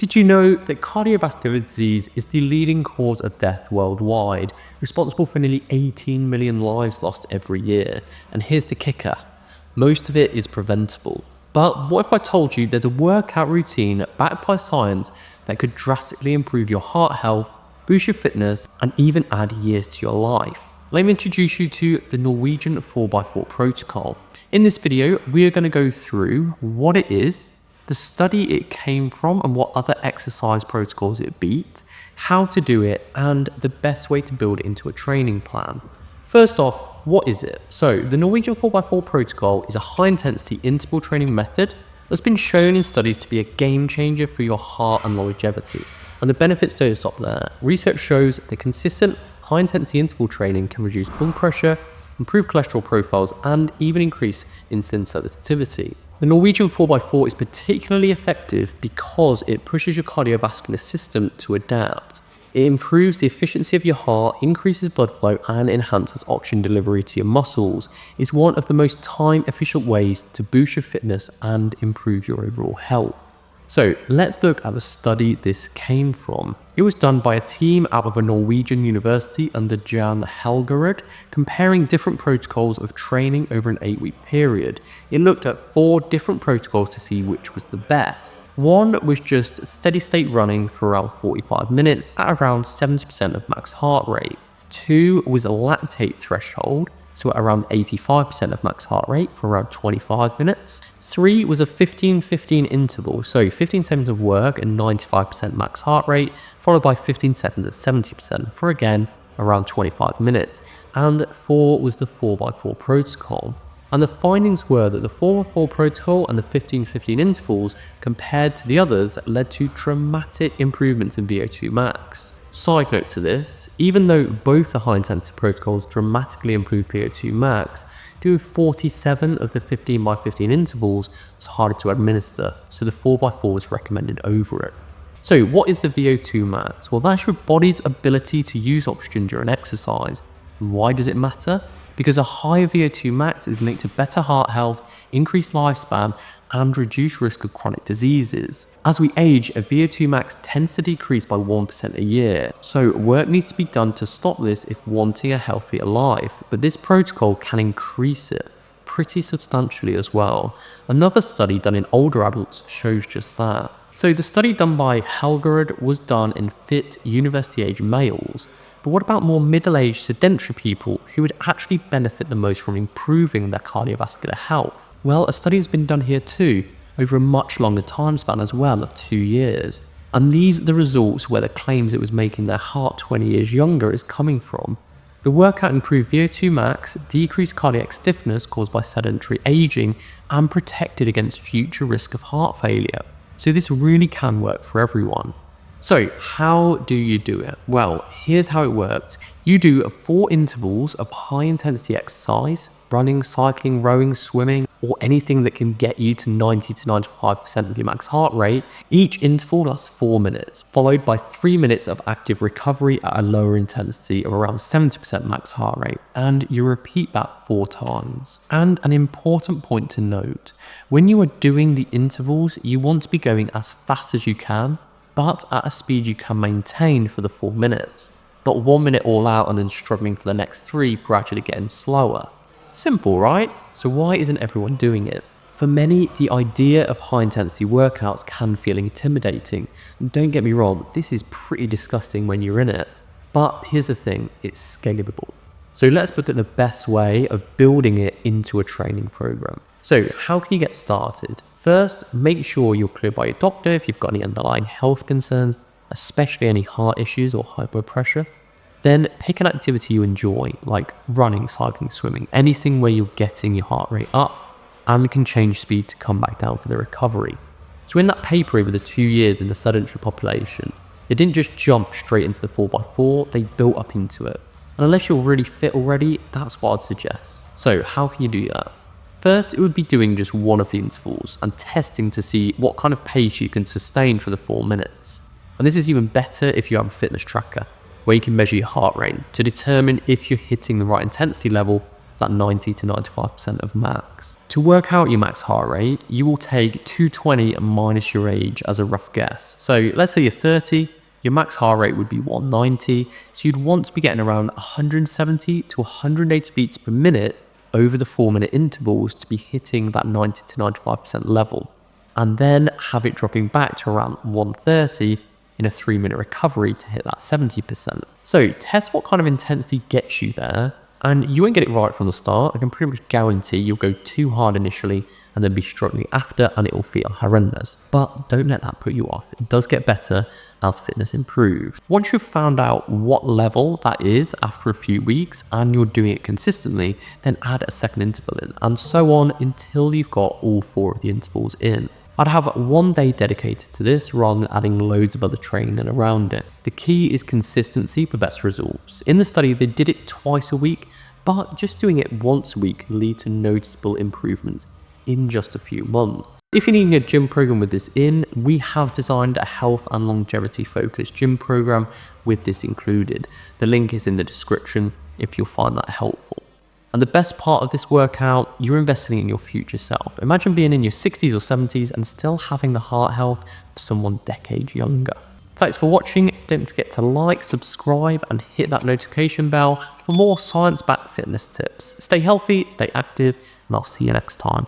Did you know that cardiovascular disease is the leading cause of death worldwide, responsible for nearly 18 million lives lost every year? And here's the kicker: most of it is preventable. But what if I told you there's a workout routine backed by science that could drastically improve your heart health, boost your fitness, and even add years to your life? Let me introduce you to the Norwegian 4x4 protocol. In this video, we are going to go through what it is, the study it came from and what other exercise protocols it beat, how to do it, and the best way to build it into a training plan. First off, what is it? So the Norwegian 4x4 protocol is a high intensity interval training method that's been shown in studies to be a game changer for your heart and longevity. And the benefits don't stop there. Research shows that consistent high intensity interval training can reduce blood pressure, improve cholesterol profiles, and even increase insulin sensitivity. The Norwegian 4x4 is particularly effective because it pushes your cardiovascular system to adapt. It improves the efficiency of your heart, increases blood flow, and enhances oxygen delivery to your muscles. It's one of the most time-efficient ways to boost your fitness and improve your overall health. So let's look at the study this came from. It was done by a team out of a Norwegian university under Jan Helgerud, comparing different protocols of training over an 8-week period. It looked at 4 different protocols to see which was the best. One was just steady state running for around 45 minutes at around 70% of max heart rate. 2 was a lactate threshold, so at around 85% of max heart rate for around 25 minutes. 3 was a 15-15 interval, so 15 seconds of work and 95% max heart rate, followed by 15 seconds at 70% for again around 25 minutes. And 4 was the 4x4 protocol. And the findings were that the 4x4 protocol and the 15-15 intervals compared to the others led to dramatic improvements in VO2 max. Side note to this, even though both the high intensity protocols dramatically improved VO2 max, doing 47 of the 15x15 intervals was harder to administer, so the 4x4 was recommended over it. So what is the VO2 max? Well, that's your body's ability to use oxygen during exercise. Why does it matter? Because a higher VO2 max is linked to better heart health, increased lifespan, and reduced risk of chronic diseases. As we age, a VO2 max tends to decrease by 1% a year, so work needs to be done to stop this if wanting a healthier life, but this protocol can increase it pretty substantially as well. Another study done in older adults shows just that. So the study done by Helgerud was done in fit university-age males, but what about more middle-aged sedentary people who would actually benefit the most from improving their cardiovascular health? Well, a study has been done here too, over a much longer time span as well of 2 years. And these are the results where the claims it was making their heart 20 years younger is coming from. The workout improved VO2 max, decreased cardiac stiffness caused by sedentary aging, and protected against future risk of heart failure. So this really can work for everyone. So how do you do it? Well, here's how it works. You do 4 intervals of high intensity exercise, running, cycling, rowing, swimming, or anything that can get you to 90 to 95% of your max heart rate. Each interval lasts 4 minutes, followed by 3 minutes of active recovery at a lower intensity of around 70% max heart rate. And you repeat that 4 times. And an important point to note, when you are doing the intervals, you want to be going as fast as you can, but at a speed you can maintain for the 4 minutes. Not 1 minute all out and then struggling for the next 3, gradually getting slower. Simple, right? So why isn't everyone doing it? For many, the idea of high intensity workouts can feel intimidating. And don't get me wrong, this is pretty disgusting when you're in it. But here's the thing, it's scalable. So let's look at the best way of building it into a training program. So how can you get started? First, make sure you're cleared by your doctor if you've got any underlying health concerns, especially any heart issues or high blood pressure. Then pick an activity you enjoy, like running, cycling, swimming, anything where you're getting your heart rate up and can change speed to come back down for the recovery. So in that paper over the 2 years in the sedentary population, they didn't just jump straight into the 4x4, they built up into it. And unless you're really fit already, that's what I'd suggest. So how can you do that? First, it would be doing just one of the intervals and testing to see what kind of pace you can sustain for the 4 minutes. And this is even better if you have a fitness tracker, where you can measure your heart rate to determine if you're hitting the right intensity level that 90 to 95% of max. To work out your max heart rate, you will take 220 minus your age as a rough guess. So let's say you're 30, your max heart rate would be 190, so you'd want to be getting around 170 to 180 beats per minute over the 4-minute intervals to be hitting that 90 to 95% level, and then have it dropping back to around 130 in a 3-minute recovery to hit that 70%. So test what kind of intensity gets you there, and you won't get it right from the start. I can pretty much guarantee you'll go too hard initially and then be struggling after, and it will feel horrendous. But don't let that put you off. It does get better as fitness improves. Once you've found out what level that is after a few weeks and you're doing it consistently, then add a second interval in, and so on until you've got all 4 of the intervals in. I'd have 1 day dedicated to this rather than adding loads of other training around it. The key is consistency for best results. In the study, they did it twice a week, but just doing it once a week can lead to noticeable improvements in just a few months. If you're needing a gym program with this in, we have designed a health and longevity focused gym program with this included. The link is in the description if you'll find that helpful. And the best part of this workout, you're investing in your future self. Imagine being in your 60s or 70s and still having the heart health of someone decades younger. Thanks for watching. Don't forget to like, subscribe, and hit that notification bell for more science-backed fitness tips. Stay healthy, stay active, and I'll see you next time.